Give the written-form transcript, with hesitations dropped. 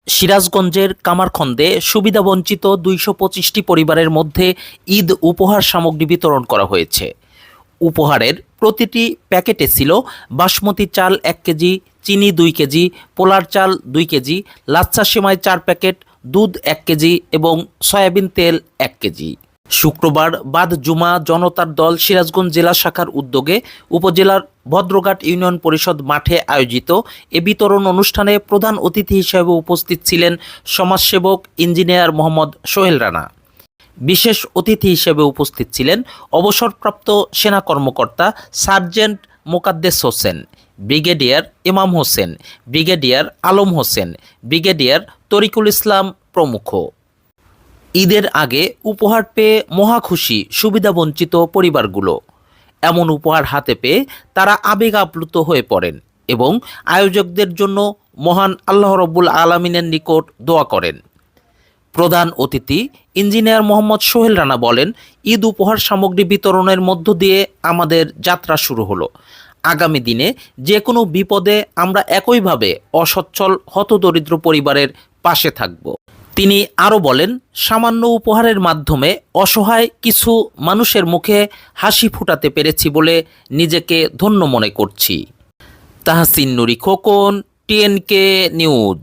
সিরাজগঞ্জের কামারখন্দে সুবিধাবঞ্চিত ২২৫টি পরিবারের মধ্যে ঈদ উপহার সামগ্রী বিতরণ করা হয়েছে। উপহারের প্রতিটি প্যাকেটে ছিল বাসমতি চাল ১ কেজি, চিনি ২ কেজি, পোলার চাল ২ কেজি, লাচ্ছা সেমাই ৪ প্যাকেট, দুধ ১ কেজি এবং সয়াবিন তেল ১ কেজি। শুক্রবার বাদ জুমা জনতার দল সিরাজগঞ্জ জেলা শাখার উদ্যোগে উপজেলার ভদ্রঘাট ইউনিয়ন পরিষদ মাঠে আয়োজিত এ বিতরণ অনুষ্ঠানে প্রধান অতিথি হিসেবে উপস্থিত ছিলেন সমাজসেবক ইঞ্জিনিয়ার মোহাম্মদ সোহেল রানা। বিশেষ অতিথি হিসেবে উপস্থিত ছিলেন অবসরপ্রাপ্ত সেনা কর্মকর্তা সার্জেন্ট মোকাদ্দেস হোসেন, ব্রিগেডিয়ার ইমাম হোসেন, ব্রিগেডিয়ার আলম হোসেন, ব্রিগেডিয়ার তরিকুল ইসলাম প্রমুখ। ঈদের আগে উপহার পেয়ে মহা খুশি সুবিধাবঞ্চিত পরিবারগুলো। এমন উপহার হাতে পেয়ে তারা আবেগ আপ্লুত হয়ে পড়েন এবং আয়োজকদের জন্য মহান আল্লাহ রব্বুল আলামিনের নিকট দোয়া করেন। প্রধান অতিথি ইঞ্জিনিয়ার মোহাম্মদ সোহেল রানা বলেন, ঈদ উপহার সামগ্রী বিতরণের মধ্য দিয়ে আমাদের যাত্রা শুরু হলো। আগামী দিনে যে কোনো বিপদে আমরা একইভাবে অসচ্ছল হতদরিদ্র পরিবারের পাশে থাকব। তিনি আরও বলেন, সামান্য উপহারের মাধ্যমে অসহায় কিছু মানুষের মুখে হাসি ফুটাতে পেরেছি বলে নিজেকে ধন্য মনে করছি। তাহসিন নুরি খোকন, TNK নিউজ।